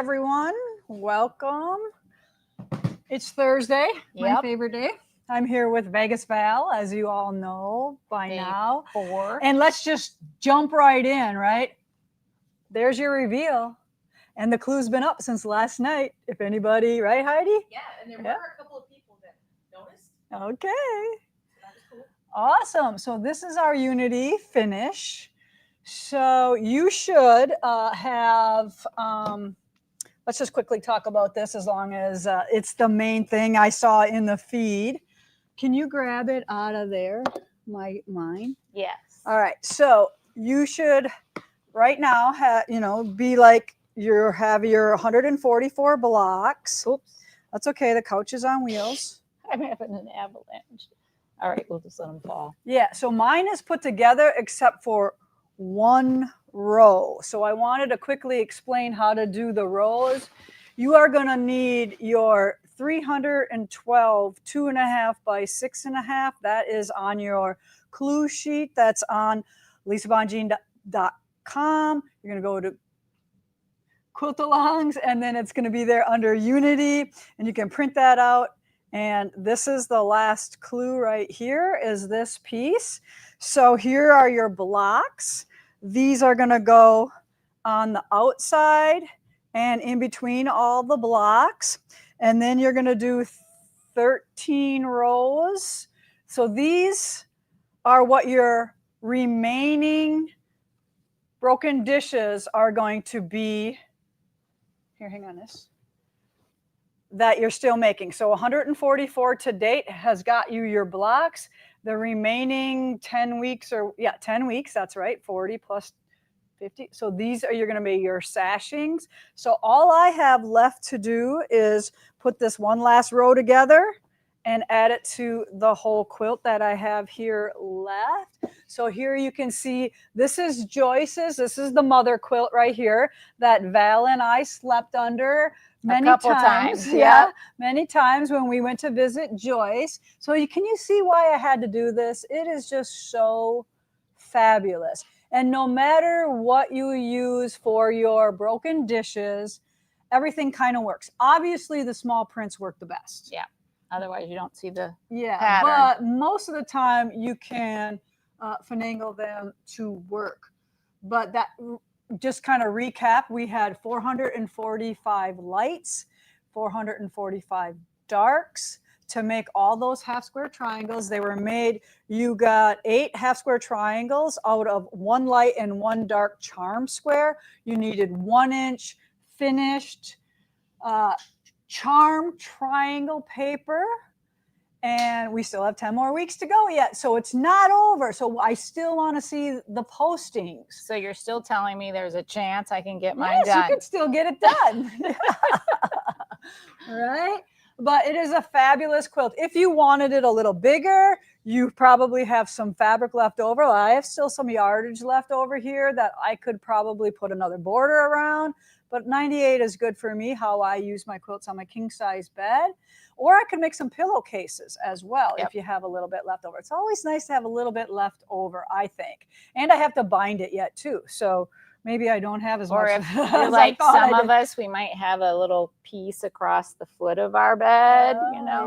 everyone. Welcome. It's Thursday, my favorite day. I'm here with Vegas Val, as you all know by now. 4. And let's just jump right in, right? There's your reveal. And the clue's been up since last night. If anybody, right, Heidi? Yeah, and there were a couple of people that noticed. Okay. So that was cool. Awesome. So this is our Unity finish. So you should have, let's just quickly talk about this as long as it's the main thing I saw in the feed. Can you grab it out of there, mine? Yes. All right. So you should right now be like have your 144 blocks. Oops. That's okay. The couch is on wheels. I'm having an avalanche. All right, we'll just let them fall. Yeah. So mine is put together except for one row. So I wanted to quickly explain how to do the rows. You are going to need your 312 2.5 by 6.5. That is on your clue sheet. That's on lisabongean.com. You're going to go to quilt-alongs, and then it's going to be there under Unity, and you can print that out. And this is the last clue right here is this piece. So here are your blocks. These are going to go on the outside and in between all the blocks. And then you're going to do 13 rows. So these are what your remaining broken dishes are going to be. Here, hang on this. That you're still making. So 144 to date has got you your blocks. The remaining 10 weeks 10 weeks, that's right, 40 plus 50. So these are, you're going to be your sashings. So all I have left to do is put this one last row together and add it to the whole quilt that I have here left. So here you can see, this is Joyce's. This is the mother quilt right here that Val and I slept under many times. Yeah, many times when we went to visit Joyce. So can you see why I had to do this? It is just so fabulous. And no matter what you use for your broken dishes, everything kind of works. Obviously, the small prints work the best. Yeah. Otherwise, you don't see the pattern. But most of the time, you can finagle them to work. But that, just kind of recap, we had 445 lights, 445 darks to make all those half square triangles. They were made, you got 8 half square triangles out of 1 light and 1 dark charm square. You needed 1-inch finished charm triangle paper. And we still have 10 more weeks to go yet. So it's not over. So I still want to see the postings. So you're still telling me there's a chance I can get mine done? Yes, you can still get it done. Right? But it is a fabulous quilt. If you wanted it a little bigger, you probably have some fabric left over. I have still some yardage left over here that I could probably put another border around. But 98 is good for me, how I use my quilts on my king-size bed. Or I could make some pillowcases as well if you have a little bit left over. It's always nice to have a little bit left over, I think. And I have to bind it yet, too. So maybe I don't have as much. Or if you're like some of us, we might have a little piece across the foot of our bed,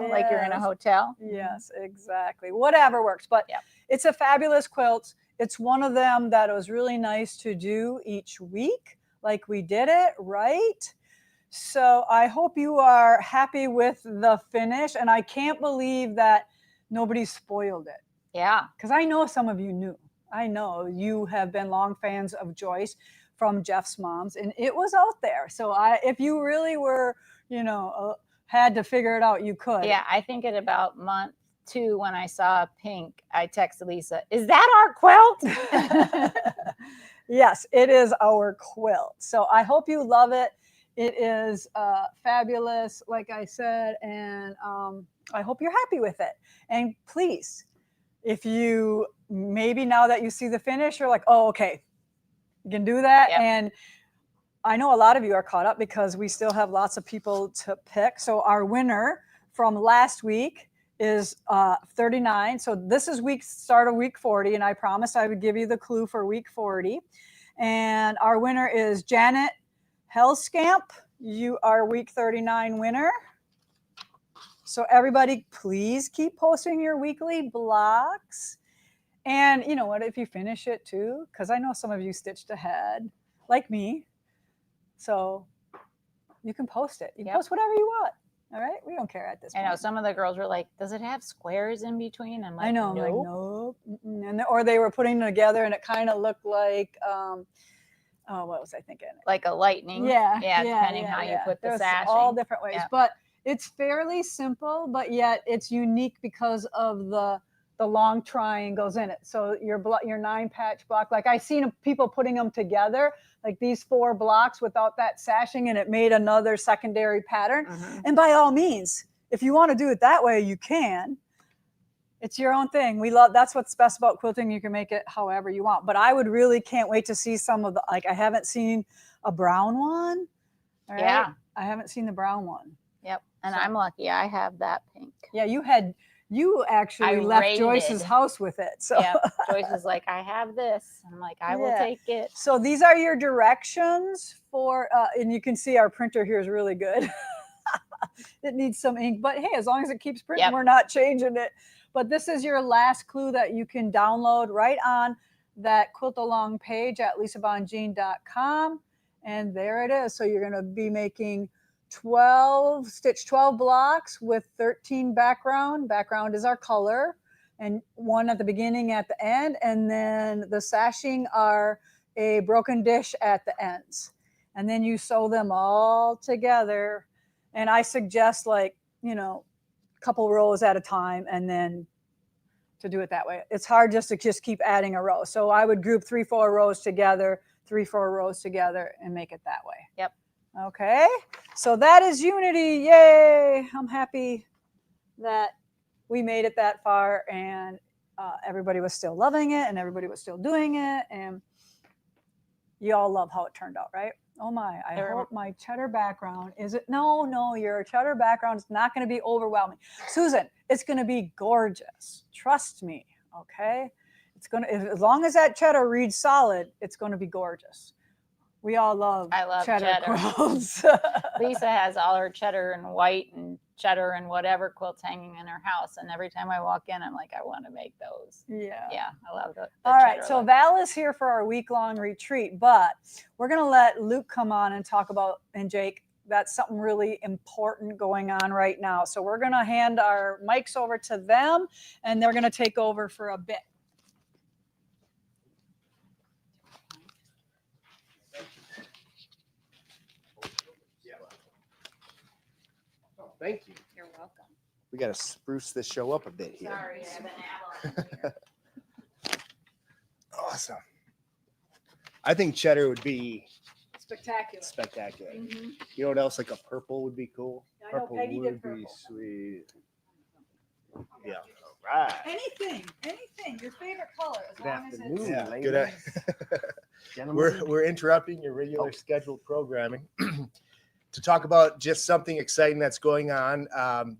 like you're in a hotel. Yes, exactly. Whatever works. But it's a fabulous quilt. It's one of them that was really nice to do each week, like we did it, right? So I hope you are happy with the finish. And I can't believe that nobody spoiled it. Yeah. Because I know some of you knew. I know you have been long fans of Joyce from Jeff's Moms, and it was out there. So if you really were, had to figure it out, you could. Yeah, I think at about month 2 when I saw pink, I texted Lisa, "Is that our quilt?" Yes, it is our quilt. So I hope you love it. It is fabulous, like I said, and I hope you're happy with it. And please, if you maybe now that you see the finish, you're like, oh, okay, you can do that. Yep. And I know a lot of you are caught up because we still have lots of people to pick. So our winner from last week is 39. So this is start of week 40, and I promised I would give you the clue for week 40. And our winner is Janet Hellscamp. you are week 39 winner. So everybody, please keep posting your weekly blocks. And you know what, if you finish it too, because I know some of you stitched ahead, like me. So you can post it. You can post whatever you want. All right. We don't care at this point. I know some of the girls were like, does it have squares in between? I'm like, I know. nope. Like, nope. And, or they were putting them together and it kind of looked like, oh, what was I thinking? Like a lightning. Yeah. Depending how you put the There's sashing. all different ways. Yeah. But it's fairly simple, but yet it's unique because of the long triangles in it. So your 9-patch block, like I seen people putting them together, like these 4 blocks without that sashing, and it made another secondary pattern. And by all means, if you want to do it that way, you can. It's your own thing. That's what's best about quilting. You can make it however you want. But I would really can't wait to see some of the, like I haven't seen a brown one. All right? Yeah. I haven't seen the brown one. Yep. And I'm lucky I have that pink. Yeah, you actually left Joyce's house with it. So yeah, Joyce is like, I have this. I'm like, I will take it. So these are your directions for, and you can see our printer here is really good. It needs some ink, but hey, as long as it keeps printing, we're not changing it. But this is your last clue that you can download right on that Quilt Along page at lisabonjean.com. And there it is. So you're going to be making 12 blocks with 13 background. Background is our color, and 1 at the beginning, at the end, and then the sashing are a broken dish at the ends. And then you sew them all together. And I suggest, like, a couple rows at a time, and then to do it that way. It's hard just to keep adding a row. So I would group 3-4 rows together, 3-4 rows together, and make it that way. Yep. Okay, so that is Unity. Yay! I'm happy that we made it that far, and everybody was still loving it, and everybody was still doing it, and you all love how it turned out, right? Oh my, I hope my cheddar background, is it? No, your cheddar background is not going to be overwhelming. Susan, it's going to be gorgeous. Trust me, okay? It's going to, as long as that cheddar reads solid, it's going to be gorgeous. We all love cheddar quilts. Lisa has all her cheddar and white and cheddar and whatever quilts hanging in her house. And every time I walk in, I'm like, I want to make those. Yeah. Yeah, I love the all right, so Val is here for our week-long retreat, but we're going to let Luke come on and talk about, and Jake, that's something really important going on right now. So we're going to hand our mics over to them, and they're going to take over for a bit. Thank you. You're welcome. We got to spruce this show up a bit here. Sorry, I have an apple in here. Awesome. I think cheddar would be Spectacular. You know what else? Like a purple would be cool. I know Purple Peggy did would be purple. sweet. Yeah. All right. Anything, your favorite color, as Good long as afternoon, it's... Yeah, ladies. good. Gentlemen. We're interrupting your regular scheduled programming to talk about just something exciting that's going on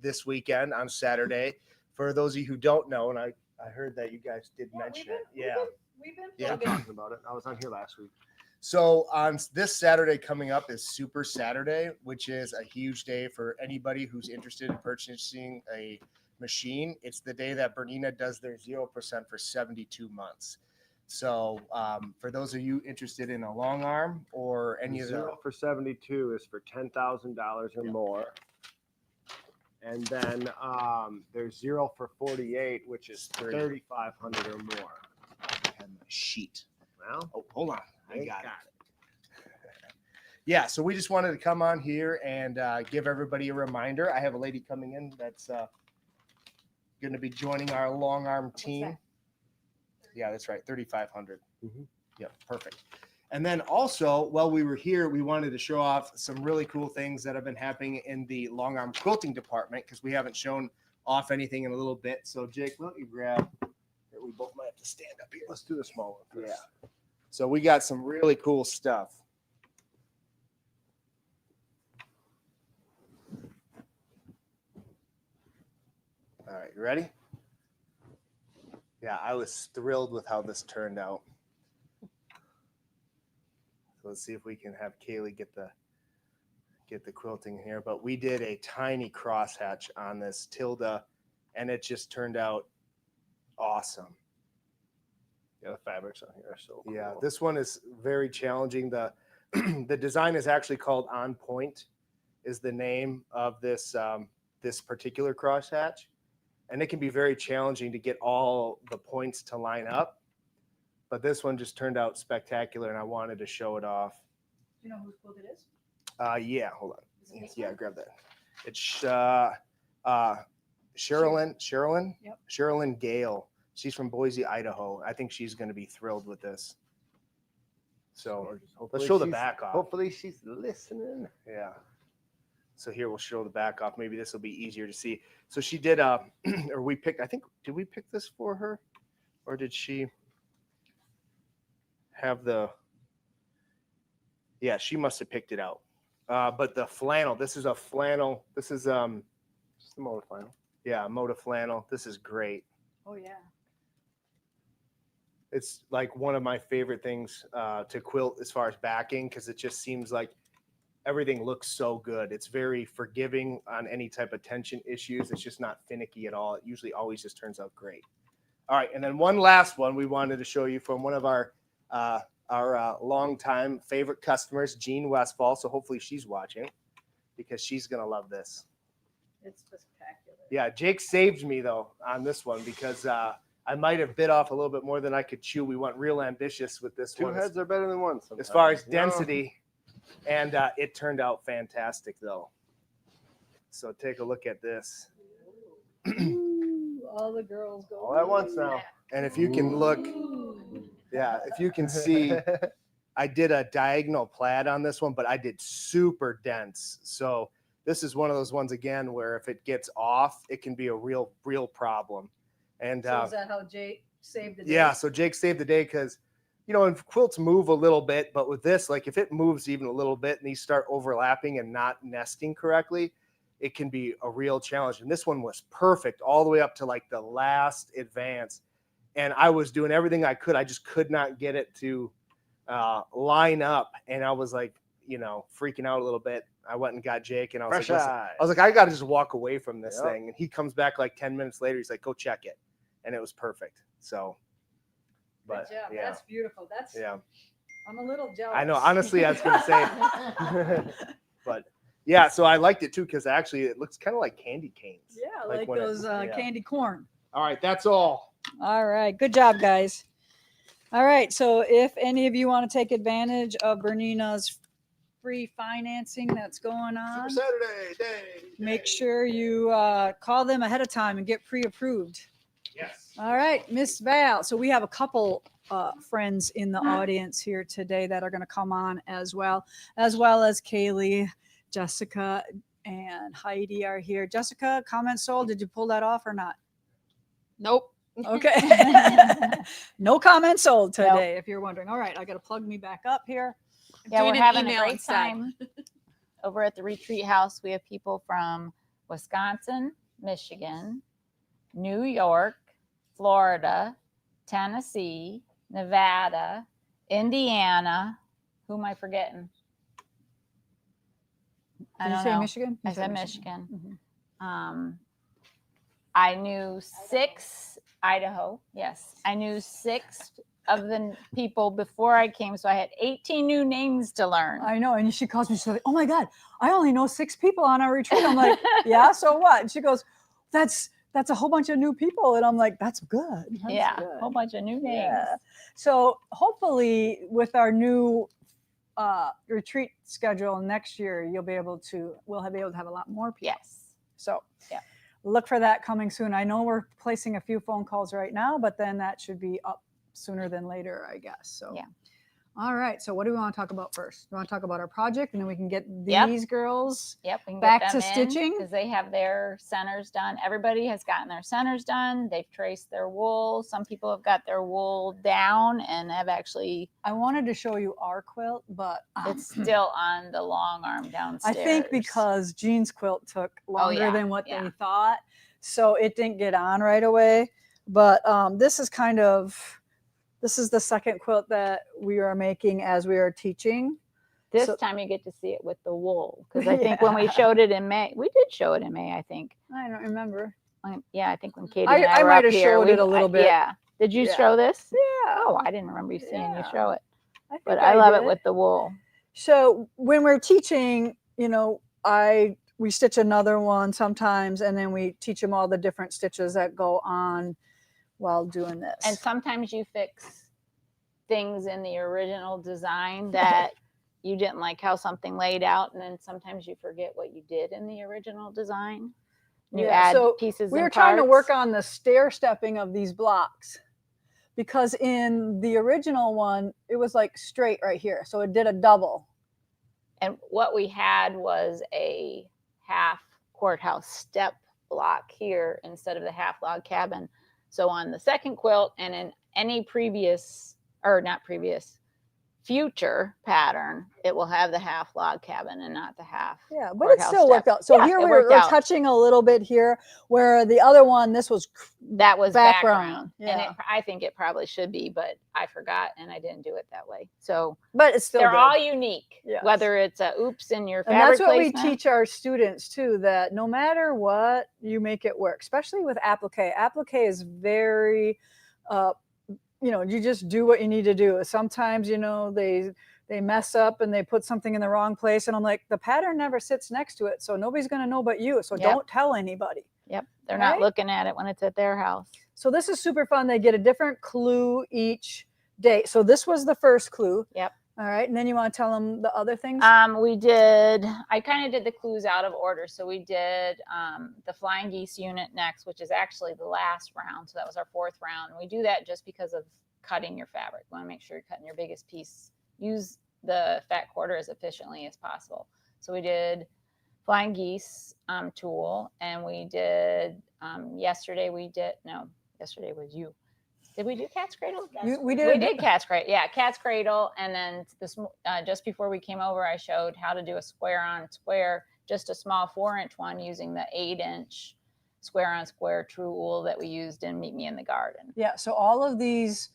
this weekend on Saturday. For those of you who don't know, and I heard that you guys did mention it. We've been Yeah. Talking about it. I was on here last week. So on this Saturday coming up is Super Saturday, which is a huge day for anybody who's interested in purchasing a machine. It's the day that Bernina does their 0% for 72 months. So for those of you interested in a long arm or any of the 0 for 72 is for $10,000 or more. And then there's 0 for 48, which is 3,500 or more. I have my sheet. Well, Oh, hold on. I they got it. Yeah, so we just wanted to come on here and give everybody a reminder. I have a lady coming in that's going to be joining our long arm team. Yeah, that's right, 3,500. Yep, perfect. And then also, while we were here, we wanted to show off some really cool things that have been happening in the long arm quilting department because we haven't shown off anything in a little bit. So, Jake, why don't you grab? Here, we both might have to stand up here. let's do the small one first. Yeah. So we got some really cool stuff. All right, you ready? Yeah, I was thrilled with how this turned out. So let's see if we can have Kaylee get the get the quilting here, but we did a tiny crosshatch on this Tilda, and it just turned out awesome. Yeah, the fabrics on here are so cool. Yeah, this one is very challenging. The the design is actually called On Point, is the name of this this particular crosshatch, and it can be very challenging to get all the points to line up. But this one just turned out spectacular, and I wanted to show it off. Do you know whose quilt it is? Yeah, hold on. Is it this Yeah, one? grab that. It's Sherilyn. Yep. Sherilyn Gale. She's from Boise, Idaho. I think she's going to be thrilled with this. So Gorgeous. let's Hopefully show the she's- back off. Hopefully she's listening. Yeah. So here we'll show the back off. Maybe this will be easier to see. So she did or we picked, I think, did we pick this for her? Or did she have yeah, she must have picked it out. But the flannel, this is a flannel. This is Just the motor final. yeah, Moda flannel. This is great. Oh yeah. It's like one of my favorite things to quilt as far as backing, because it just seems like everything looks so good. It's very forgiving on any type of tension issues. It's just not finicky at all. It usually always just turns out great. All right, and then one last one we wanted to show you from one of our longtime favorite customers, Jean Westfall. So hopefully she's watching, because she's gonna love this. It's spectacular. Yeah, Jake saved me though on this one, because I might have bit off a little bit more than I could chew. We went real ambitious with this Two one heads are better than one sometimes. as far as you know? density, and it turned out fantastic though. So take a look at this, Ooh, all the girls go. All at once now. and if you can look, yeah, if you can see, I did a diagonal plaid on this one, but I did super dense. So this is one of those ones again where if it gets off, it can be a real problem. And So is that how Jake saved the day? yeah, so Jake saved the day, because if quilts move a little bit, but with this, like if it moves even a little bit and these start overlapping and not nesting correctly, it can be a real challenge. And this one was perfect all the way up to like the last advance. And I was doing everything I could. I just could not get it to line up. And I was like, freaking out a little bit. I went and got Jake, and I was Fresh like, listen, eyes. I was like, I got to just walk away from this Yep. thing. And he comes back like 10 minutes later. He's like, go check it. And it was perfect. So, but Good job. yeah, That's beautiful. That's yeah. I'm a little jealous. I know. Honestly, I was going to say, but yeah, so I liked it too, because actually it looks kind of like candy canes. Yeah, like like when it- those yeah. candy corn. All right, that's all. All right. Good job, guys. All right. So if any of you want to take advantage of Bernina's free financing that's going on, Super Saturday day. make sure you call them ahead of time and get pre-approved. Yes. All right, Miss Val. So we have a couple friends in the audience here today that are going to come on as well as Kaylee, Jessica, and Heidi are here. Jessica, comment sold. Did you pull that off or not? Nope. Okay. No comments sold today, if you're wondering. All right, I got to plug me back up here. Yeah, Doing we're an having a email great instead. time over at the retreat house. We have people from Wisconsin, Michigan, New York, Florida, Tennessee, Nevada, Indiana. Who am I forgetting? I Did you don't say know. Michigan? You I said Michigan. Mhm. I knew 6 Idaho. Yes, I knew 6 of the people before I came, so I had 18 new names to learn. I know. And she calls me, she's like, oh my God, I only know 6 people on our retreat. I'm like, yeah, so what? And she goes, that's a whole bunch of new people. And I'm like, that's good. That's yeah, good. a whole bunch of new names. Yeah. So hopefully with our new retreat schedule next year, we'll be able to have a lot more people. Yes. So Yeah. look for that coming soon. I know we're placing a few phone calls right now, but then that should be up sooner than later, I guess. So Yeah. All right. So what do we want to talk about first? We want to talk about our project, and then we can get Yep. these girls. Yep, we can Back get to them stitching? because they have their centers done. Everybody has gotten their centers done. They've traced their wool. Some people have got their wool down and have actually. I wanted to show you our quilt, but It's still on the long arm I downstairs. think because Jean's quilt took longer yeah, than what yeah. they thought, so it didn't get on right away. But this is the second quilt that we are making as we are teaching. This So- time you get to see it with the wool, because I think when we showed it in May, we did show it in May, I think. I don't remember. Yeah, I think when Katie I- and I I were might up have here, showed it a little bit. Yeah. Did you Yeah. show this? Yeah. Oh, I didn't remember you seeing you Yeah. show it. I think But I love it did. with the wool. So when we're teaching, you know, we stitch another one sometimes, and then we teach them all the different stitches that go on while doing this. And sometimes you fix things in the original design that you didn't like how something laid out, and then sometimes you forget what you did in the original design. You add so pieces. we and were trying to work parts. on the stair stepping of these blocks, because in the original one it was like straight right here, so it did a double. And what we had was a half courthouse step block here instead of the half log cabin. So on the second quilt and in any previous, or not previous, future pattern, it will have the half log cabin and not the half. Yeah, but it courthouse still worked step. out. So Yeah, here it we're worked out. touching a little bit here, where the other one, this was That was background. And Yeah. I think it probably should be, but I forgot and I didn't do it that way. So but it's still they're good. all unique, Yes. whether it's a oops in your And fabric that's what we placement. teach our students too, that no matter what, you make it work, especially with applique. Applique is very, you know, you just do what you need to do. Sometimes, you know, they mess up and they put something in the wrong place. And I'm like, the pattern never sits next to it, so nobody's going to know but you. So Yep. don't tell anybody. Yep. They're Right? not looking at it when it's at their house. So this is super fun. They get a different clue each day. So this was the first clue. Yep. All right. And then you want to tell them the other things? I kind of did the clues out of order. So we did the flying geese unit next, which is actually the last round. So that was our fourth round. And we do that just because of cutting your fabric. You want to make sure you're cutting your biggest piece. Use the fat quarter as efficiently as possible. So we did flying geese tool, and we did yesterday was you. Did we do cat's cradle? We did. Cat's cradle. Yeah, cat's cradle. And then this just before we came over, I showed how to do a square on square, just a small 4-inch one using the 8-inch square on square true wool that we used in Meet Me in the Garden. Yeah. So all of these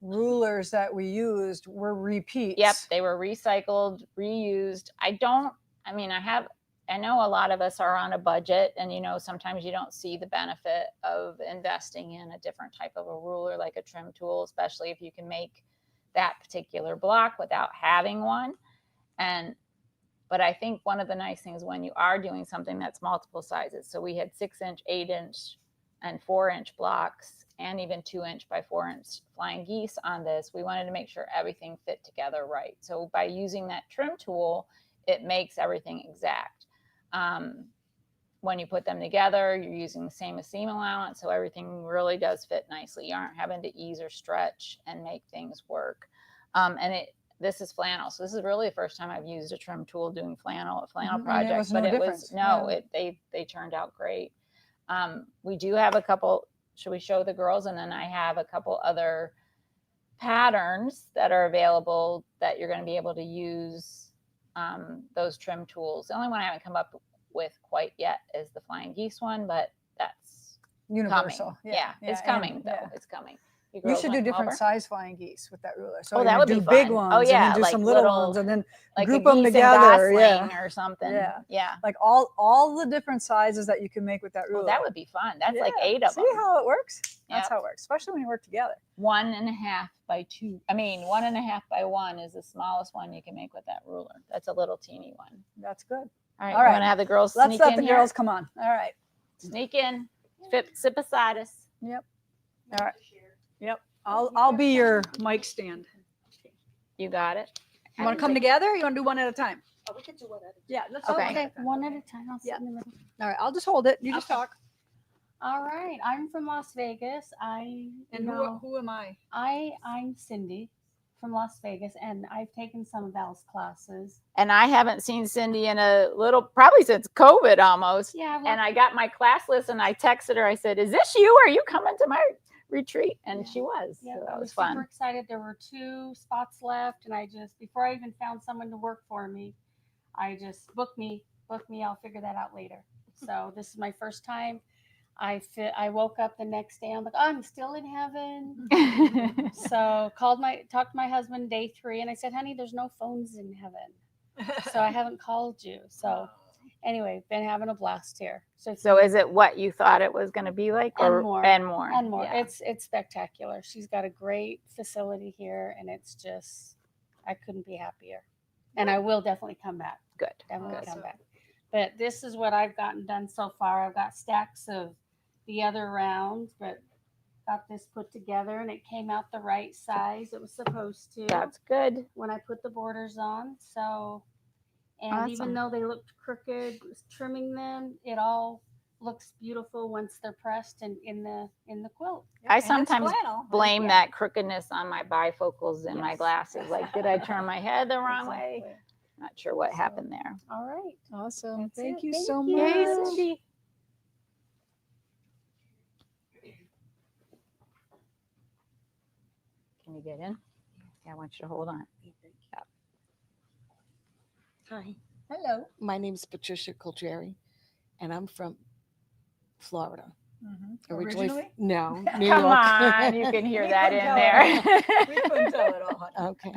rulers that we used were repeats. Yep, they were recycled, reused. I know a lot of us are on a budget, and you know, sometimes you don't see the benefit of investing in a different type of a ruler like a trim tool, especially if you can make that particular block without having one. But I think one of the nice things when you are doing something that's multiple sizes, so we had 6-inch, 8-inch, and 4-inch blocks, and even 2-inch by 4-inch flying geese on this, we wanted to make sure everything fit together right. So by using that trim tool, it makes everything exact. When you put them together, you're using the same seam allowance, so everything really does fit nicely. You aren't having to ease or stretch and make things work. This is flannel, so this is really the first time I've used a trim tool doing a flannel project. There was no difference. They turned out great. We do have a couple. Should we show the girls? And then I have a couple other patterns that are available that you're going to be able to use those trim tools. The only one I haven't come up with quite yet is the flying geese one, but that's universal. coming. Yeah, it's coming though. Yeah. It's coming. You should do different over? size flying geese with that ruler. So that you would do be big fun. ones, Oh, yeah, and then do like some little little- ones, and then like group a them geese and together. gosling Yeah, or something. Yeah. Yeah. like all the different sizes that you can make with that ruler. Well, that would be fun. That's like Yeah. 8 of See them. how it works? That's Yep. how it works, especially when you work together. 1.5 by 2. 1.5 by 1 is the smallest one you can make with that ruler. That's a little teeny one. That's good. All right. All You right. want to have the girls Let's sneak let in the here? girls come on. All right. Sneak in. Sit beside us. Yep. All right. Yep. I'll be your mic stand. You got it. You want to come together? Or you want to do one at a time? Oh, we could do whatever. Yeah. Let's Okay. do one at a time. One at a time. I'll sit Yeah. in the middle. All right. I'll just hold it. You just Okay. talk. All right. I'm from Las Vegas. And know, who am I? I'm Cindy from Las Vegas, and I've taken some of Al's classes. And I haven't seen Cindy in probably since COVID almost. Yeah. And I got my class list and I texted her. I said, "Is this you? Are you coming to my retreat?" And she was. Yeah, So I that was was super fun. excited. There were 2 spots left, and before I even found someone to work for me, I just book me. I'll figure that out later. So this is my first time. I woke up the next day. I'm like, oh, I'm still in heaven. So talked to my husband day 3, and I said, honey, there's no phones in heaven. so I haven't called you. So anyway, been having a blast here. So is it what you thought it was going to be like, And or more. and more? and more. Yeah. It's spectacular. She's got a great facility here, and it's just I couldn't be happier. And I will definitely come back. Good. Definitely Awesome. come back. But this is what I've gotten done so far. I've got stacks of the other rounds, but got this put together, and it came out the right size. It was supposed to That's good. when I put the borders on. So, and Awesome. even though they looked crooked, trimming them, it all looks beautiful once they're pressed and in the quilt. I And it's sometimes flannel. blame Yeah. that crookedness on my bifocals in my Yes. glasses. Like, did I turn my head the wrong way? Exactly. Not sure what happened there. All right. Awesome. That's Thank it. you Thank so you. much. Yay, Cindy. Can you get in? Yeah, I want you to hold on. Hi, Hello. my name is Patricia Coltreri, and I'm from Florida. Originally? No, New Come York. on, you can hear We that couldn't in tell there. We couldn't tell it all, honey. Okay.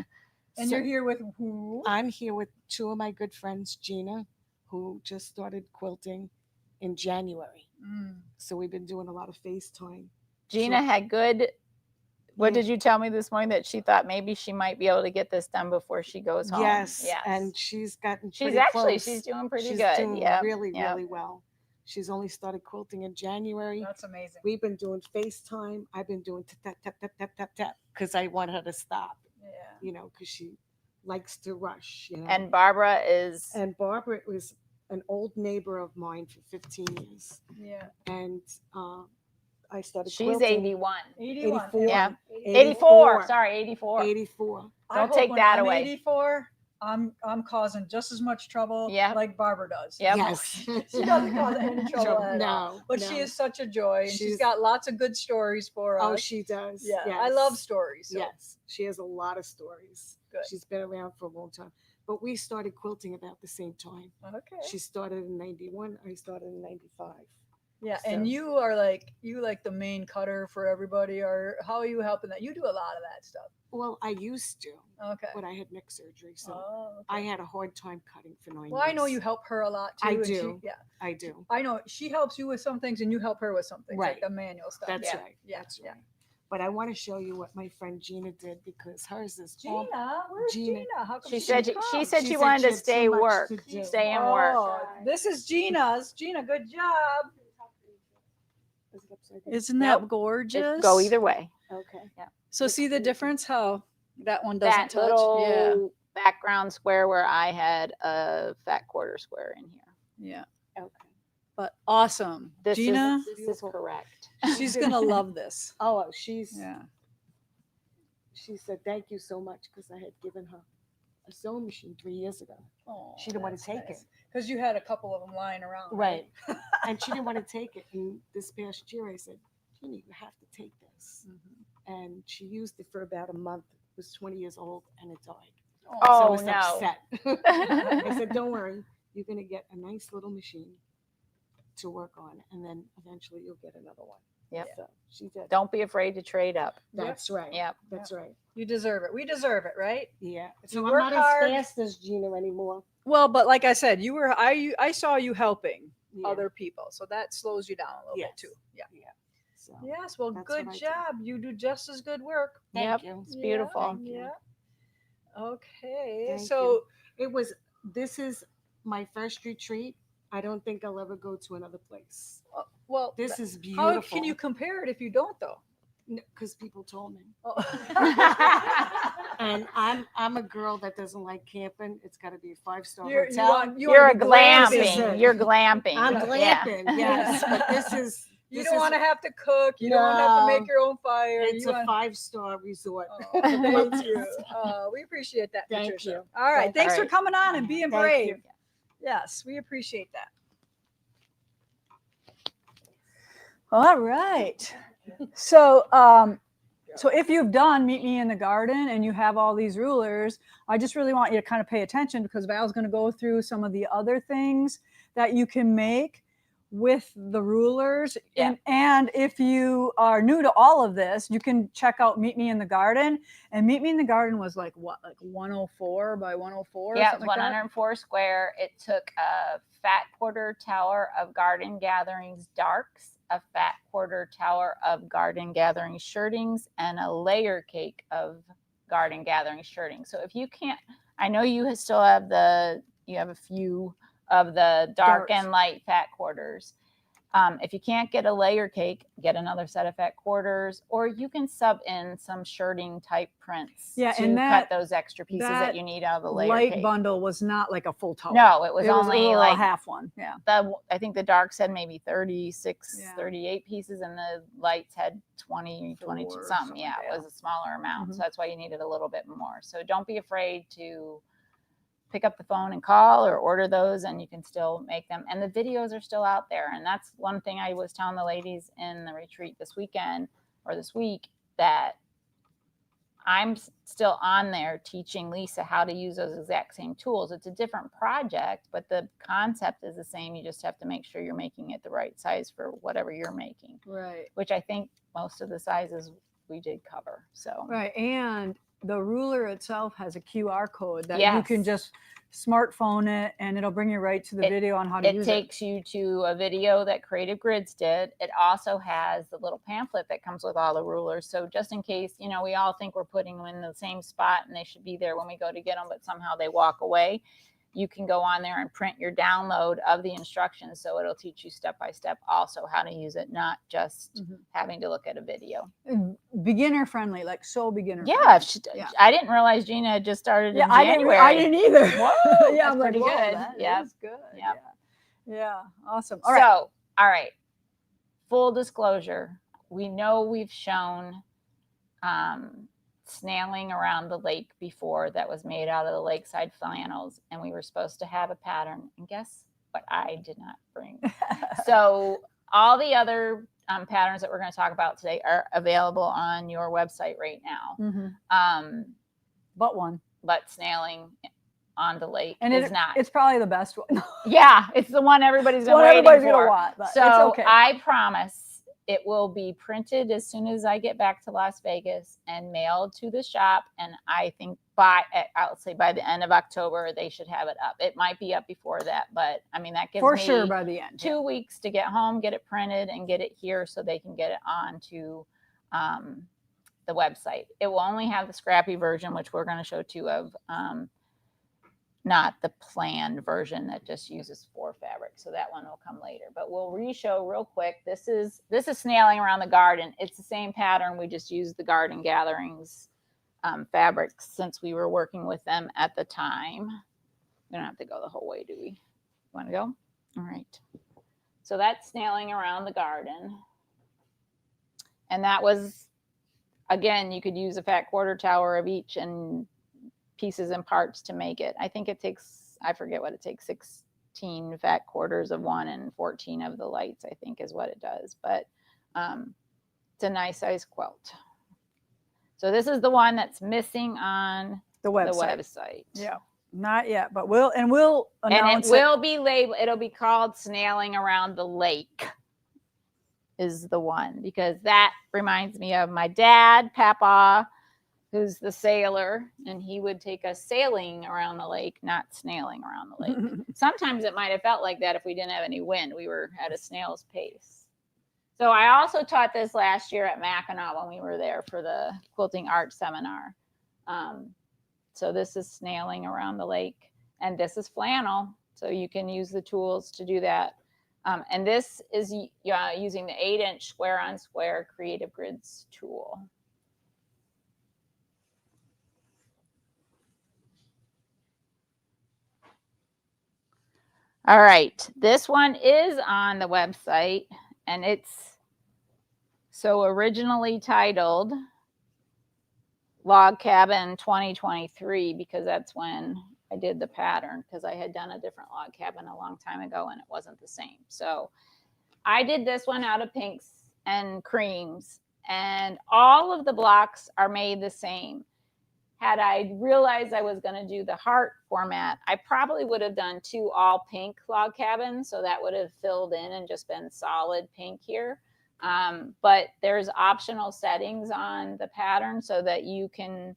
And So you're here with who? I'm here with two of my good friends, Gina, who just started quilting in January. Mm. So we've been doing a lot of FaceTime. Gina had good. What Yeah. did you tell me this morning that she thought maybe she might be able to get this done before she goes home? Yes, Yes. and she's gotten she's pretty actually close. she's doing pretty She's good. doing Yeah. really, Yep. really well. She's only started quilting in January. That's amazing. We've been doing FaceTime. I've been doing tap, tap, tap, tap, tap, tap, because I want her to stop, Yeah. you know, because she likes to rush, you know. And Barbara is And Barbara was an old neighbor of mine for 15 years. Yeah. And I started she's quilting. 81. 81. 84. Yeah. 84. 84. Sorry, 84. 84. I Don't hope take when that I'm away. 84, I'm causing just as much trouble Yep. like Barbara does. Yep. Yes. She doesn't cause any trouble at all. No. But no. she is such a joy, and she's She's- got lots of good stories for us. Oh, she does. Yeah, Yes. I love stories. So. Yes, she has a lot of stories. Good. She's been around for a long time. But we started quilting about the same time. Okay. She started in 91. I started in 95. Yeah, So- and you are like the main cutter for everybody, or how are you helping that? You do a lot of that stuff. Well, I used to, Okay. but I had neck surgery, so Oh, okay. I had a hard time cutting for 9 Well, I know years. you help her a lot too. I and do. yeah, I do. I know she helps you with some things, and you help her with some things, like Right. the manual stuff. That's yeah. right. Yeah. That's yeah. right. But I want to show you what my friend Gina did because hers is all- Gina, where's Gina? Gina. How come She she said didn't she come? said She she said wanted she to had stay too much work. to do. Stay and work. Oh, this is Gina's. Gina, good job. Is it upside down? Isn't Nope. that gorgeous? Go either way. Okay. So see the difference? How that one doesn't That touch. little Yeah. background square where I had a fat quarter square in here. Yeah. Okay. But awesome. This Gina, is correct. she's gonna love this. Oh, she's Yeah. she said thank you so much because I had given her a sewing machine 3 years ago. Oh, She didn't want to take it. because you had a couple of them lying around. Right. And she didn't want to take it. And this past year I said, Gina, you have to take this. Mhm. And she used it for about a month. It was 20 years old and it died. So I Oh, was no. upset. I said, don't worry, you're going to get a nice little machine to work on. And then eventually you'll get another one. Yep. So she did. Don't be afraid to trade up. That's right. Yep. That's right. You deserve it. We deserve it, right? Yeah. You So I'm work not hard. as fast as Gina anymore. Well, but like I said, I saw you helping Yeah. other people, so that slows you down a little Yes. bit too. Yeah. So Yes. Well, That's good what I do. job. You do just as good work. thank Yep. you. It's beautiful. Thank you. Yeah. Okay. Thank So This is my first retreat. I don't think I'll ever go to another place. well, This is beautiful. how can you compare it if you don't though? Because people told me. Oh. And I'm a girl that doesn't like camping. It's got to be a 5-star You're, hotel. You're a to be glamping. it. You're glamping. I'm Yeah. glamping, yes. But this is You this don't is- want to have to cook. You don't want to have to No. make your own fire. It's you a want- 5-star resort. Oh, thank you. We appreciate that, Thank Patricia. you. All right. Thank Thanks you. for coming on and being Thank brave. you. Yes, we appreciate that. All right. So, so if you've done Meet Me in the Garden and you have all these rulers, I just really want you to kind of pay attention because Val's going to go through some of the other things that you can make with the rulers. Yeah. And if you are new to all of this, you can check out Meet Me in the Garden. And Meet Me in the Garden was like what, like 104 by 104? Yeah, it was something like that? 104 square. It took a fat quarter tower of Garden Gatherings darks, a fat quarter tower of Garden Gatherings shirtings, and a layer cake of Garden Gatherings shirtings. So if you can't, I know you still have you have a few of the dark Darks. and light fat quarters. If you can't get a layer cake, get another set of fat quarters, or you can sub in some shirting type prints Yeah, to and cut those extra pieces that that you need out of the layer light cake. bundle was not like a full tower. No, it was a only little like half one. Yeah. I think the darks had maybe 36, Yeah. 38 pieces, and the lights had 20, 22 Four, something. something Yeah, like it that. was a smaller amount. Mhm. So that's why you needed a little bit more. So don't be afraid to pick up the phone and call or order those, and you can still make them. And the videos are still out there. And that's one thing I was telling the ladies in the retreat this weekend or this week, that I'm still on there teaching Lisa how to use those exact same tools. It's a different project, but the concept is the same. You just have to make sure you're making it the right size for whatever you're making, Right. which I think most of the sizes we did cover. So Right. And the ruler itself has a QR code that you can Yes. just smartphone it, and it'll bring you right to the video on how to it use takes you to a video that Creative Grids did. It also has the little pamphlet that comes with all the rulers. So just in case, we all think we're putting them in the same spot and they should be there when we go to get them, but somehow they walk away. You can go on there and print your download of the instructions. So it'll teach you step by step also how to use it, not just Mhm. having to look at a video. Beginner friendly, like so beginner Yeah, friendly. Yeah. I didn't realize Gina had just started Yeah, in I January. didn't either. Whoa, yeah, that's I'm like, pretty whoa, good. that Yeah. is good. Yep. Yeah, awesome. All right. So, all right. Full disclosure, we know we've shown snailing around the lake before that was made out of the lakeside flannels, and we were supposed to have a pattern. And guess what? I did not bring. So all the other patterns that we're going to talk about today are available on your website right now. Mhm. But snailing on the lake and is not. It's probably the best one. Yeah, it's the one everybody's going to wait everybody's for. gonna want, but So it's okay. I promise it will be printed as soon as I get back to Las Vegas and mailed to the shop. And I think I'll say by the end of October, they should have it up. It might be up before that, but I mean, that gives For me sure by the end. 2 weeks to get home, get it printed, and get it here so they can get it onto the website. It will only have the scrappy version, which we're going to show two of, not the planned version that just uses 4 fabrics. So that one will come later, but we'll re-show real quick. This is snailing around the garden. It's the same pattern. We just used the Garden Gatherings fabrics since we were working with them at the time. We don't have to go the whole way, do we? Want to go? All right. So that's snailing around the garden. And that was, again, you could use a fat quarter tower of each and pieces and parts to make it. I think it takes, I forget what it takes, 16 fat quarters of one and 14 of the lights, I think is what it does. But it's a nice size quilt. So this is the one that's missing on The website. the website. Yeah, not yet, but we'll announce And it will be labeled, it'll be called Snailing Around the Lake is the one, because that reminds me of my dad, Papa, who's the sailor, and he would take us sailing around the lake, not snailing around the lake. Sometimes it might have felt like that if we didn't have any wind. We were at a snail's pace. So I also taught this last year at Mackinac when we were there for the quilting art seminar. So this is snailing around the lake, and this is flannel. So you can use the tools to do that. And this is using the 8-inch square on square Creative Grids tool. All right, this one is on the website, and it's so originally titled Log Cabin 2023, because that's when I did the pattern, because I had done a different log cabin a long time ago and it wasn't the same. So I did this one out of pinks and creams, and all of the blocks are made the same. had I realized I was going to do the heart format, I probably would have done 2 all pink log cabins. So that would have filled in and just been solid pink here. But there's optional settings on the pattern so that you can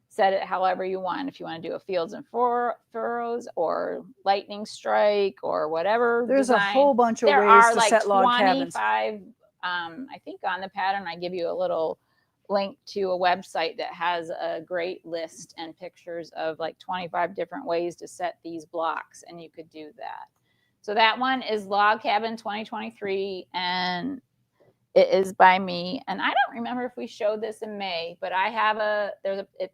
set it however you want. If you want to do a fields and furrows or lightning strike or whatever. There's design. a whole bunch of There ways are to like set log cabins. 25, I think on the pattern, I give you a little link to a website that has a great list and pictures of like 25 different ways to set these blocks, and you could do that. So that one is Log Cabin 2023, and it is by me. And I don't remember if we showed this in May, but I have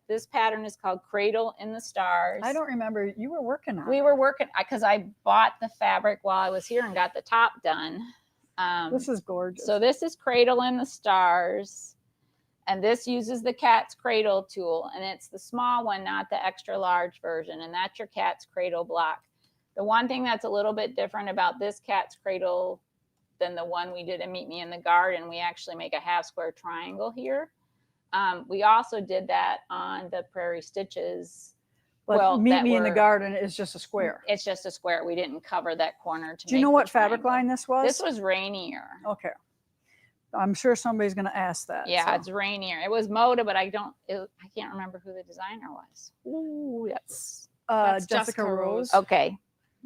this pattern is called Cradle in the Stars. I don't remember. You were working on We it. were working because I bought the fabric while I was here and got the top done. This is gorgeous. So this is Cradle in the Stars. And this uses the cat's cradle tool, and it's the small one, not the extra large version. And that's your cat's cradle block. The one thing that's a little bit different about this cat's cradle than the one we did at Meet Me in the Garden, we actually make a half square triangle here. We also did that on the Prairie Stitches. But Meet Me in the Garden is just a square. It's just a square. We didn't cover that corner to Do you know what fabric line this was? This was Rainier. Okay. I'm sure somebody's going to ask that. Yeah, so. it's Rainier. It was Moda, but I can't remember who the designer was. Ooh, That's Jessica Rose. okay.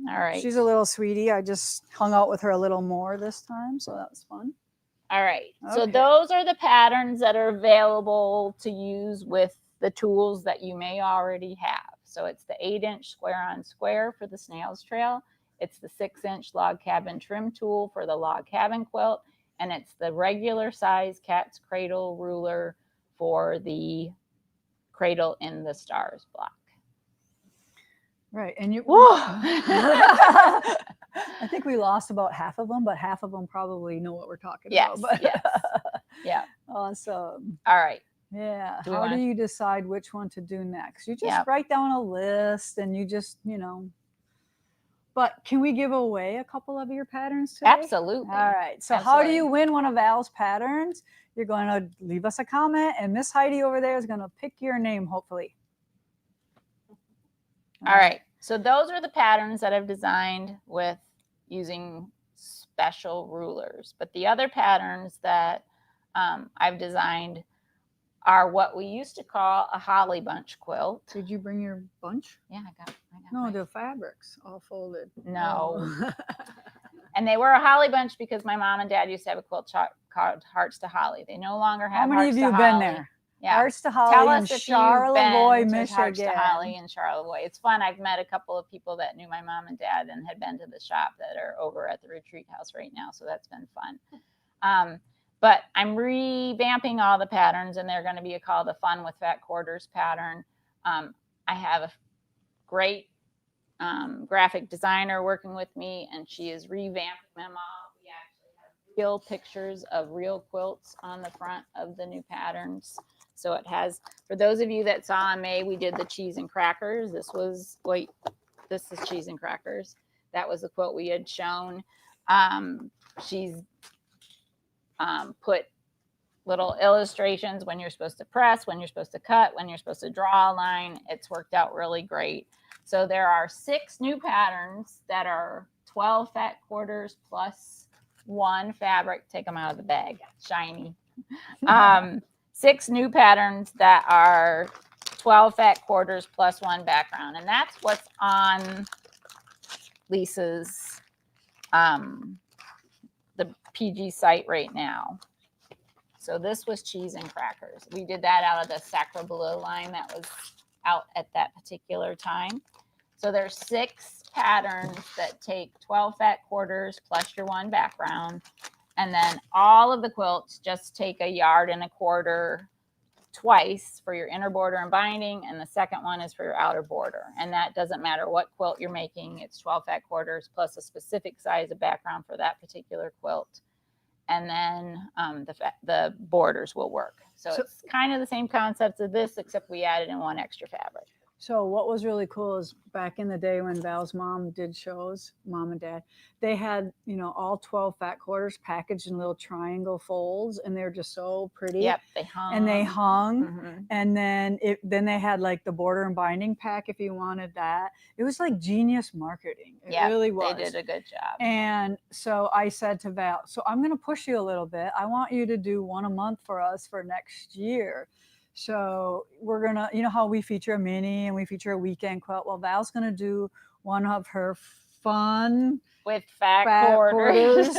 All right. She's a little sweetie. I just hung out with her a little more this time, so that was fun. All right. So Okay. those are the patterns that are available to use with the tools that you may already have. So it's the 8-inch square on square for the snail's trail. It's the 6-inch log cabin trim tool for the log cabin quilt. And it's the regular size cat's cradle ruler for the Cradle in the Stars block. Right. And you. Whoa. I think we lost about half of them, but half of them probably know what we're talking Yes, about. But yes. Yeah. Awesome. All right. Yeah. Do we How do wanna- you decide which one to do next? You just Yep. write down a list and you just, But can we give away a couple of your patterns today? Absolutely. All right. So how do Absolutely. you win one of Al's patterns? You're going to leave us a comment, and Miss Heidi over there is going to pick your name, hopefully. All right. So those are the patterns that I've designed with using special rulers. But the other patterns that I've designed are what we used to call a holly bunch quilt. Did you bring your bunch? Yeah, I got No, mine. the fabrics all folded. No. Oh. And they were a holly bunch because my mom and dad used to have a quilt shop called Hearts to Holly. They no longer have How many Hearts of you to have been Holly. there? Yeah. Hearts to Holly Tell in us if Charlevoix, you've been to Hearts to Michigan. Holly in Charlevoix. It's fun. I've met a couple of people that knew my mom and dad and had been to the shop that are over at the retreat house right now. So that's been fun. But I'm revamping all the patterns, and they're going to be called the Fun with Fat Quarters pattern. I have a great graphic designer working with me, and she is revamping them all. We actually have real pictures of real quilts on the front of the new patterns. So it has, for those of you that saw in May, we did the cheese and crackers. This is cheese and crackers. That was the quilt we had shown. She's put little illustrations when you're supposed to press, when you're supposed to cut, when you're supposed to draw a line. It's worked out really great. So there are 6 new patterns that are 12 fat quarters plus 1 fabric. Take them out of the bag. Shiny. 6 new patterns that are 12 fat quarters plus 1 background. And that's what's on Lisa's the PG site right now. So this was cheese and crackers. We did that out of the Sacra Bleu line that was out at that particular time. So there's 6 patterns that take 12 fat quarters plus your 1 background. And then all of the quilts just take 1.25 yards twice for your inner border and binding. And the second one is for your outer border. And that doesn't matter what quilt you're making. It's 12 fat quarters plus a specific size of background for that particular quilt. And then the borders will work. So it's kind of the same concept of this, except we added in 1 extra fabric. So what was really cool is back in the day when Val's mom did shows, mom and dad, they had, all 12 fat quarters packaged in little triangle folds, and they're just so pretty. Yep, they hung. And they hung. Mhm. And then they had like the border and binding pack if you wanted that. It was like genius marketing. It Yep, really was. They did a good job. And so I said to Val, so I'm going to push you a little bit. I want you to do one a month for us for next year. So we're going to, how we feature a mini and we feature a weekend quilt. Well, Val's going to do one of her fun with fat quarters. quarters.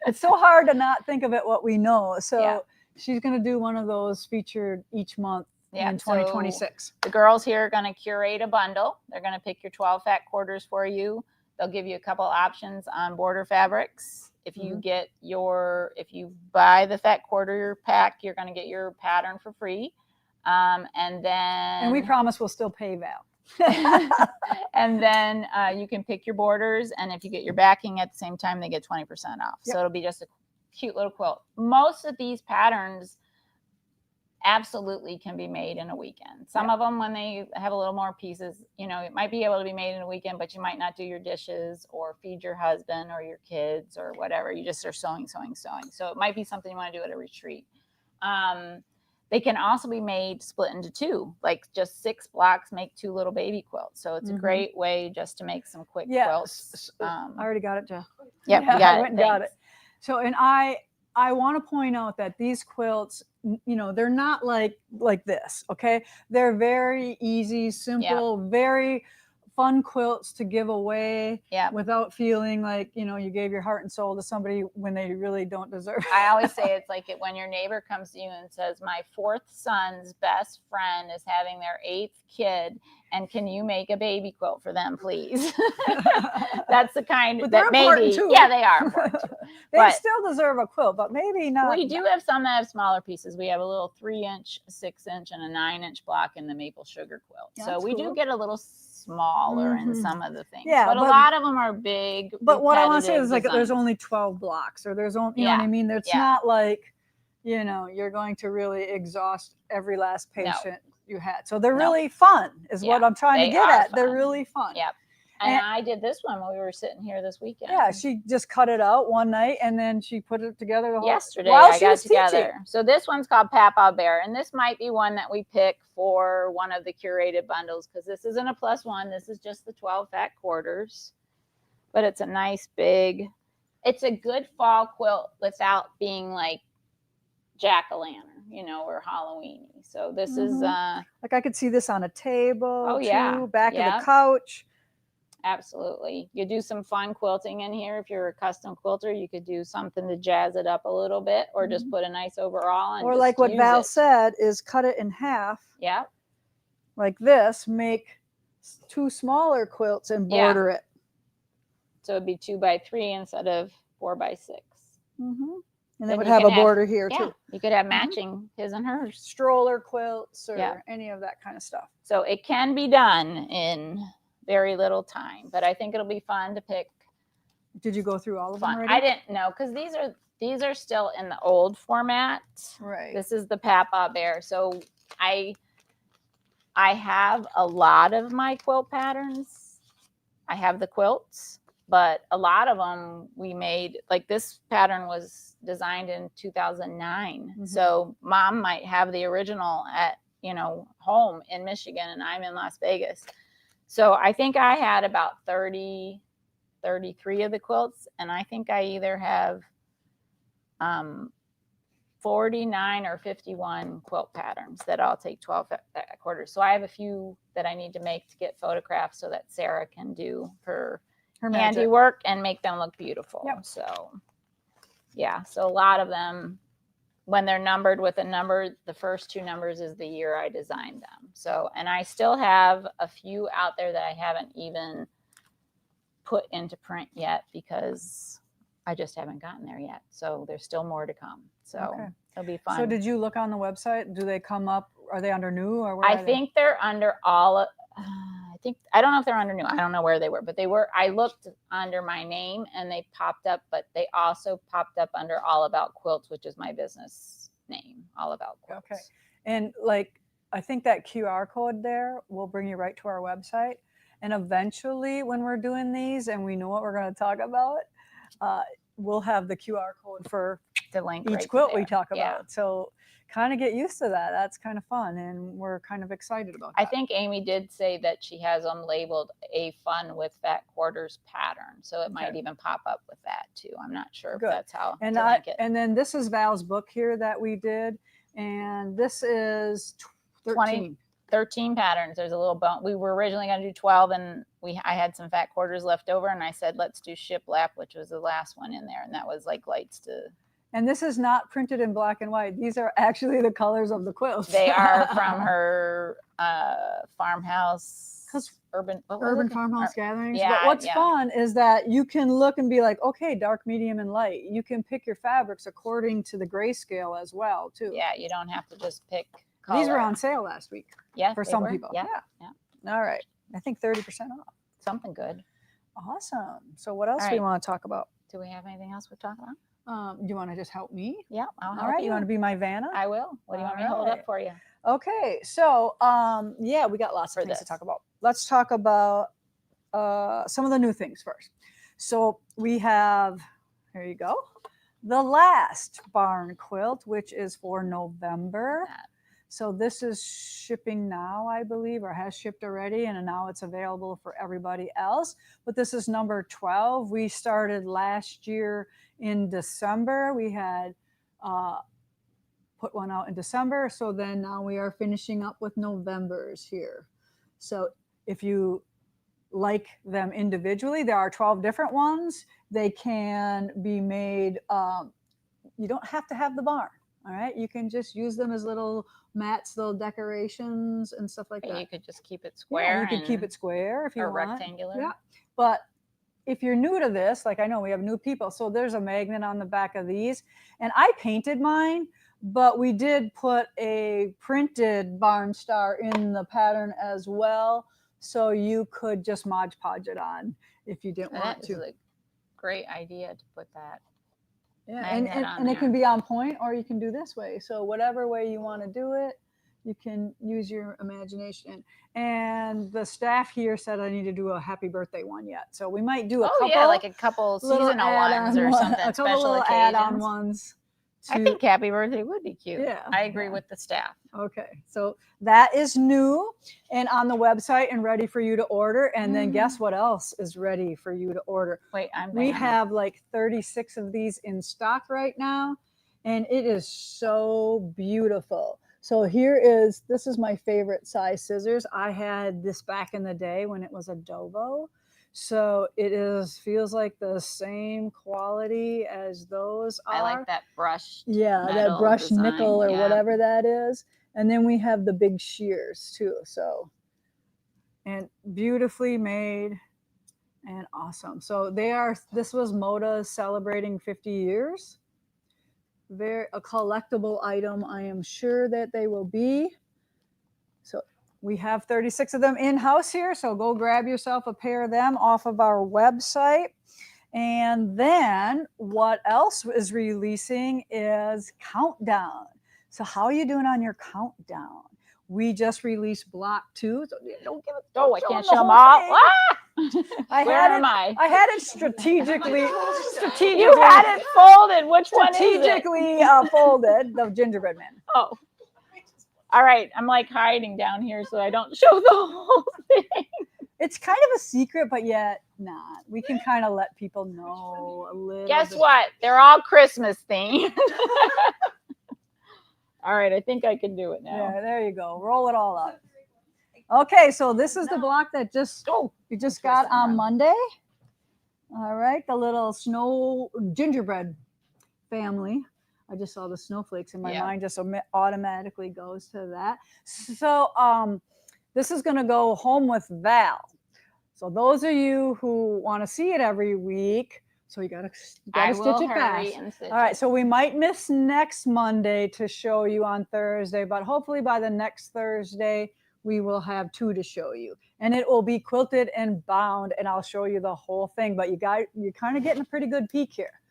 It's so hard to not think of it what we know. So Yeah. she's going to do one of those featured each month Yeah, in 2026. The girls here are going to curate a bundle. They're going to pick your 12 fat quarters for you. They'll give you a couple options on border fabrics. If you if you buy the fat quarter pack, you're going to get your pattern for free. And we promise we'll still pay Val. And then you can pick your borders, and if you get your backing at the same time, they get 20% off. Yep. So it'll be just a cute little quilt. Most of these patterns absolutely can be made in a weekend. Some of them, when they have a little more pieces, it might be able to be made in a weekend, but you might not do your dishes or feed your husband or your kids or whatever. You just are sewing. So it might be something you want to do at a retreat. They can also be made split into two, like just 6 blocks make 2 little baby quilts. So it's a great way just to make some quick quilts. I already got it, Jeff. Yep, Yeah, you got I went and got it. So, and I want to point out that these quilts, they're not like this, okay? They're very easy, simple, very fun quilts to give away without feeling like, you gave your heart and soul to somebody when they really don't deserve it. I always say it's like when your neighbor comes to you and says, my 4th son's best friend is having their 8th kid, and can you make a baby quilt for them, please? That's the kind that maybe, too. Yeah, they are important too. They still deserve a quilt, but maybe not. We do have some that have smaller pieces. We have a little 3-inch, 6-inch, and a 9-inch block in the maple sugar quilt. That's so we cool. do get a little smaller in some of the things. Yeah, but a lot of them are big. But what I want to say is like designs. there's only 12 blocks, or there's only, you know what I mean? It's not like, you're going to really exhaust every last patient you had. So they're really fun is what I'm trying to get at. They're really fun. Yep. And I did this one when we were sitting here this weekend. Yeah, she just cut it out one night and then she put it together the whole yesterday. while I she got was together. teaching. So this one's called Papa Bear, and this might be one that we pick for one of the curated bundles because this isn't a +1. This is just the 12 fat quarters, but it's a nice big. It's a good fall quilt without being like jack-o'-lantern, or Halloweeny. So this is like I could see this on a table. Oh, yeah. Back of the couch. Absolutely. You do some fun quilting in here. If you're a custom quilter, you could do something to jazz it up a little bit, or just put a nice overall on. Or like what Val said is cut it in half. Yeah. Like this, make 2 smaller quilts and border it. So it'd be 2x3 instead of 4x6. And it would have a border here too. You could have matching his and hers. Stroller quilts or any of that kind of stuff. So it can be done in very little time, but I think it'll be fun to pick. Did you go through all of them already? I didn't know because these are still in the old format. Right. This is the Papa Bear. So I have a lot of my quilt patterns. I have the quilts, but a lot of them we made, like this pattern was designed in 2009. So mom might have the original at, home in Michigan and I'm in Las Vegas. So I think I had about 30, 33 of the quilts. And I think I either have 49 or 51 quilt patterns that all take 12 quarters. So I have a few that I need to make to get photographs so that Sarah can do her handiwork and make them look beautiful. Yep. So yeah, so a lot of them, when they're numbered with a number, the first 2 numbers is the year I designed them. So, and I still have a few out there that I haven't even put into print yet because I just haven't gotten there yet. So there's still more to come. So it'll be fun. So did you look on the website? Do they come up? Are they under new or where I think they're under all I don't know if they're under new. I don't know where they were, but they were. I looked under my name and they popped up, but they also popped up under All About Quilts, which is my business name, All About Quilts. Okay. And like I think that QR code there will bring you right to our website. And eventually, when we're doing these and we know what we're going to talk about, we'll have the QR code for The link each right to quilt we there. talk about. Yeah. So kind of get used to that. That's kind of fun. And we're kind of excited about that. I think Amy did say that she has them labeled a fun with fat quarters pattern. So it might Okay. even pop up with that too. I'm not sure Good. if that's how And to link it. and then this is Val's book here that we did. And this is 13. 13 patterns. There's a little bone. We were originally going to do 12 and I had some fat quarters left over and I said, let's do shiplap, which was the last one in there. And that was like lights to. And this is not printed in black and white. These are actually the colors of the quilts. They are from her farmhouse. Urban farmhouse gatherings. Yeah, But what's yeah. fun is that you can look and be like, okay, dark, medium, and light. You can pick your fabrics according to the grayscale as well, too. Yeah, you don't have to just pick color. These were on sale last week. Yeah, for they some were. people. Yeah. All right. I think 30% off. Something good. Awesome. So what else All do we right. want to talk about? Do we have anything else we're talking about? You want to just help me? Yeah, I'll help All right. you. You want to be my Vanna? I will. What do you want me to hold Alright. up for you? Okay. So, yeah, we got lots of For things to this. talk about. Let's talk about some of the new things first. So we have, here you go, the last barn quilt, which is for November. So this is shipping now, I believe, or has shipped already, and now it's available for everybody else. But this is number 12. We started last year in December. We had put one out in December. So then now we are finishing up with November's here. So if you like them individually, there are 12 different ones. They can be made, you don't have to have the barn. All right. You can just use them as little mats, little decorations and stuff like that. You could just keep it Yeah, square. you could keep it square if you or want. rectangular. Yeah. But if you're new to this, like I know we have new people, so there's a magnet on the back of these. And I painted mine, but we did put a printed barn star in the pattern as well. So you could just Mod Podge it on if you didn't want That to. is a great idea to put that. Yeah, magnet on and it can there. be on point or you can do this way. So whatever way you want to do it, you can use your imagination. And the staff here said I need to do a happy birthday one yet. So we might do a Oh couple. yeah, like a couple little seasonal ones or something. A couple Special little add-on occasions. ones. I think happy birthday would be cute. Yeah, I agree yeah. with the staff. Okay, so that is new and on the website and ready for you to order. And then guess what else is ready for you to order? Wait, We have like 36 of these in stock right now, and it is so beautiful. So this is my favorite size scissors. I had this back in the day when it was a Dovo. So feels like the same quality as those are. I like that brushed. Yeah, that metal brushed design, nickel or yeah. whatever that is. And then we have the big shears too. So, and beautifully made and awesome. So this was Moda celebrating 50 years. A collectible item, I am sure that they will be. So we have 36 of them in-house here. So go grab yourself a pair of them off of our website. And then what else is releasing is Countdown. So how are you doing on your countdown? We just released block 2. So don't give it. Oh, I show can't them the show them whole all. thing. Ah! Where am I? I had it strategically. You had it folded. Which one is it? Strategically folded. The gingerbread man. Oh. All right. I'm like hiding down here so I don't show the whole thing. It's kind of a secret, but yet not. We can kind of let people know a little. Guess bit. what? They're all Christmas themed. All right. I think I can do it now. Yeah, there you go. Roll it all up. Okay, so this is the block that you just got on Monday. All right, the little snow gingerbread family. I just saw the snowflakes and my mind just automatically goes to that. So this is going to go home with Val. So those of you who want to see it every week, so you got to stitch it fast. All right, so we might miss next Monday to show you on Thursday, but hopefully by the next Thursday, we will have 2 to show you. And it will be quilted and bound, and I'll show you the whole thing. But you're kind of getting a pretty good peek here.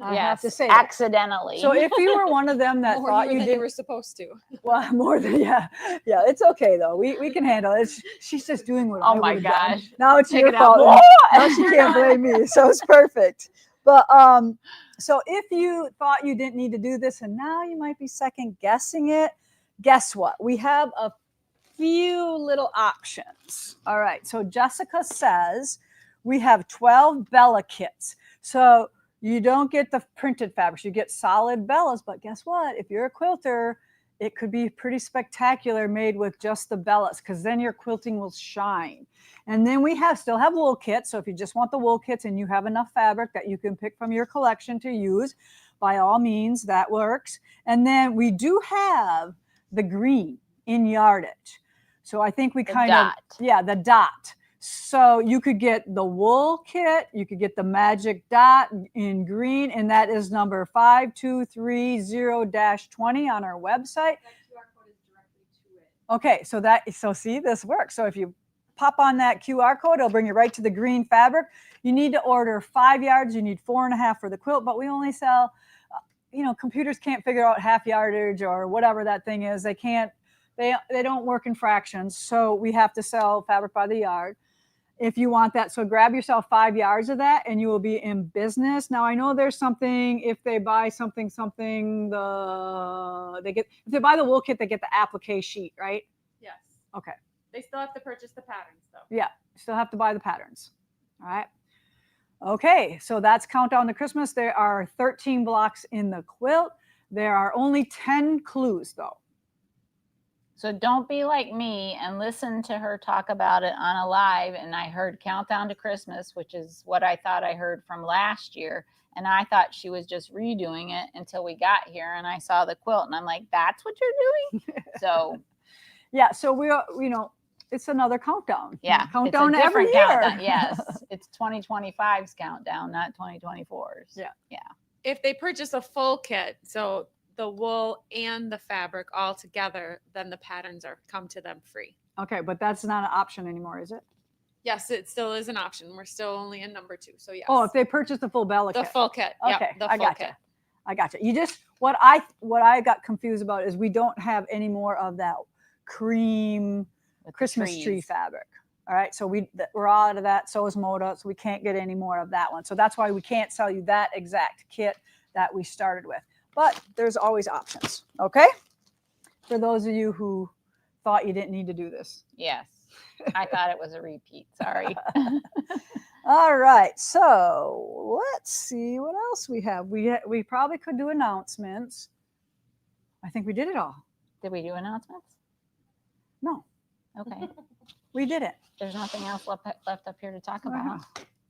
I have to Yes, say that. accidentally. So if you were one of them that More thought here you than didn't, were supposed to. well, more than, yeah, it's okay though. We can handle it. She's just doing what I Oh my would've done. gosh. Now it's Pick your it up. fault. Now she can't blame me. So it's perfect. But so if you thought you didn't need to do this and now you might be second guessing it, guess what? We have a few little options. All right. So Jessica says we have 12 Bella kits. So you don't get the printed fabrics, you get solid Bellas. But guess what? If you're a quilter, it could be pretty spectacular made with just the Bellas, because then your quilting will shine. And then we still have wool kits. So if you just want the wool kits and you have enough fabric that you can pick from your collection to use, by all means, that works. And then we do have the green in yardage. So I think we The kind dot. of, yeah, the dot. So you could get the wool kit, you could get the magic dot in green, and that is number 5230-20 on our website. That QR code is directly to it. Okay, so see, this works. So if you pop on that QR code, it'll bring you right to the green fabric. You need to order 5 yards, you need 4.5 for the quilt, but we only sell, computers can't figure out half yardage or whatever that thing is. They can't, they don't work in fractions. So we have to sell fabric by the yard if you want that. So grab yourself 5 yards of that and you will be in business. Now I know there's something, if they buy something, if they buy the wool kit, they get the applique sheet, right? Yes. Okay. They still have to purchase the patterns though. Yeah, you still have to buy the patterns. All right. Okay, so that's Countdown to Christmas. There are 13 blocks in the quilt. There are only 10 clues though. So don't be like me and listen to her talk about it on a live. And I heard Countdown to Christmas, which is what I thought I heard from last year. And I thought she was just redoing it until we got here and I saw the quilt and I'm like, that's what you're doing? So yeah, so we are, it's another countdown. yeah, Countdown it's a every different year. countdown. Yes, it's 2025's countdown, not 2024's. Yeah. If they purchase a full kit, so the wool and the fabric all together, then the patterns come to them free. Okay, but that's not an option anymore, is it? Yes, it still is an option. We're still only in number 2. So yes. Oh, if they purchase the full Bella the kit. full kit. Okay, Yep, the I full gotcha. kit. I gotcha. You just, what I got confused about is we don't have any more of that cream With the Christmas tree trees. fabric. All right, so we're all out of that. So is Moda, so we can't get any more of that one. So that's why we can't sell you that exact kit that we started with. But there's always options, okay? For those of you who thought you didn't need to do this. Yes, I thought it was a repeat. Sorry. All right, so let's see what else we have. We probably could do announcements. I think we did it all. Did we do announcements? No, Okay. we didn't. There's nothing else left up here to talk Wow. about.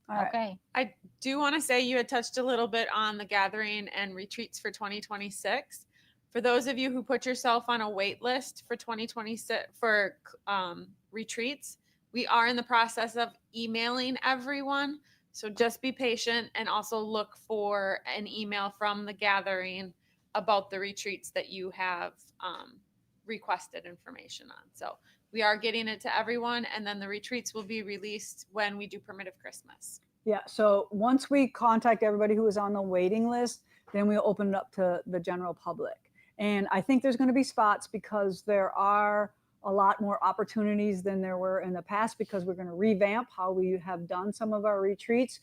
All right. Okay. I do want to say you had touched a little bit on the gathering and retreats for 2026. For those of you who put yourself on a wait list for 2026 for retreats, we are in the process of emailing everyone. So just be patient and also look for an email from the gathering about the retreats that you have requested information on. So we are getting it to everyone, and then the retreats will be released when we do Primitive Christmas. Yeah, so once we contact everybody who is on the waiting list, then we'll open it up to the general public. And I think there's going to be spots because there are a lot more opportunities than there were in the past, because we're going to revamp how we have done some of our retreats,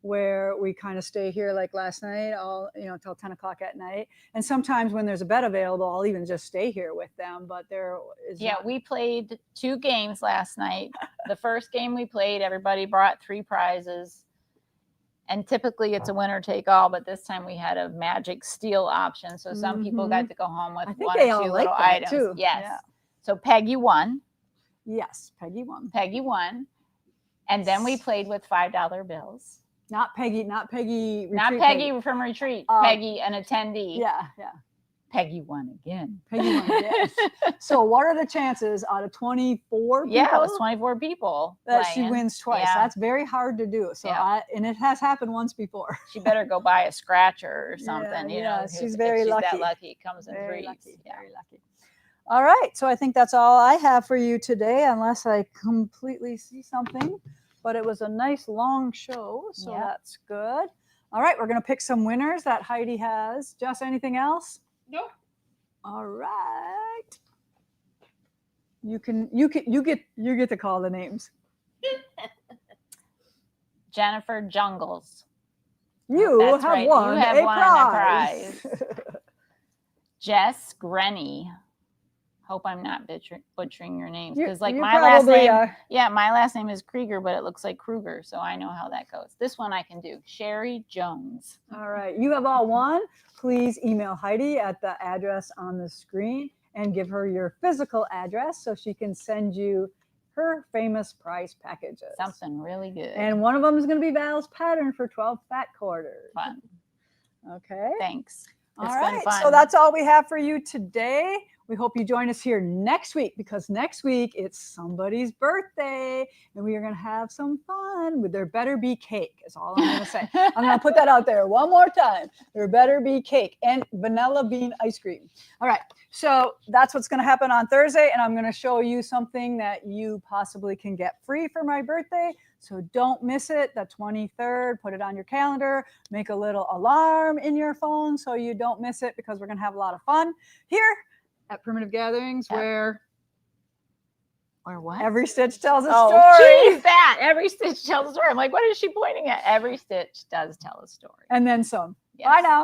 where we kind of stay here like last night, all until 10 o'clock at night. And sometimes when there's a bed available, I'll even just stay here with them. But there is We played 2 games last night. The first game we played, everybody brought 3 prizes. And typically it's a winner take all, but this time we had a magic steal option. So some people got to go home with I think 1 they or all 2 like little that items. too. Yes. Yeah. So Peggy won. Yes, Peggy won. Peggy won. And then we played with $5 bills. Not Peggy. Not Retreat Peggy from retreat. Peggy, an attendee. Yeah. Peggy won again. Peggy won, yes. So what are the chances out of 24 people? Yeah, it was 24 people that she playing. wins twice. Yeah. That's very hard to do. So Yeah. and it has happened once before. She better go buy a scratcher or something. Yeah, Because she's if very she's lucky. that lucky. It comes in Very threes. lucky. Yeah. Very lucky. All right. So I think that's all I have for you today, unless I completely see something. But it was a nice long show, so Yeah. that's good. All right, we're going to pick some winners that Heidi has. Jess, anything else? Nope. All right. You get to call the names. Jennifer Jungles. You That's have right. won You have a won prize. a prize. Jess Grenny. Hope I'm not butchering your names because, like, You my last probably name. are. Yeah, my last name is Krieger, but it looks like Kruger, so I know how that goes. This one I can do. Sherry Jones. All right, you have all won. Please email Heidi at the address on the screen and give her your physical address so she can send you her famous prize packages. Something really good. And one of them is going to be Val's pattern for 12 fat quarters. Fun. Okay. Thanks. All It's right. been fun. So that's all we have for you today. We hope you join us here next week because next week it's somebody's birthday and we are going to have some fun. There better be cake is all I'm going to say. I'm going to put that out there one more time. There better be cake and vanilla bean ice cream. All right. So that's what's going to happen on Thursday. And I'm going to show you something that you possibly can get free for my birthday. So don't miss it, the 23rd. Put it on your calendar. Make a little alarm in your phone so you don't miss it because we're going to have a lot of fun here at Primitive Gatherings where what? every stitch tells a Oh, story. geez, that. Every stitch tells a story. I'm like, what is she pointing at? Every stitch does tell a story. And then some. Yes. Bye now.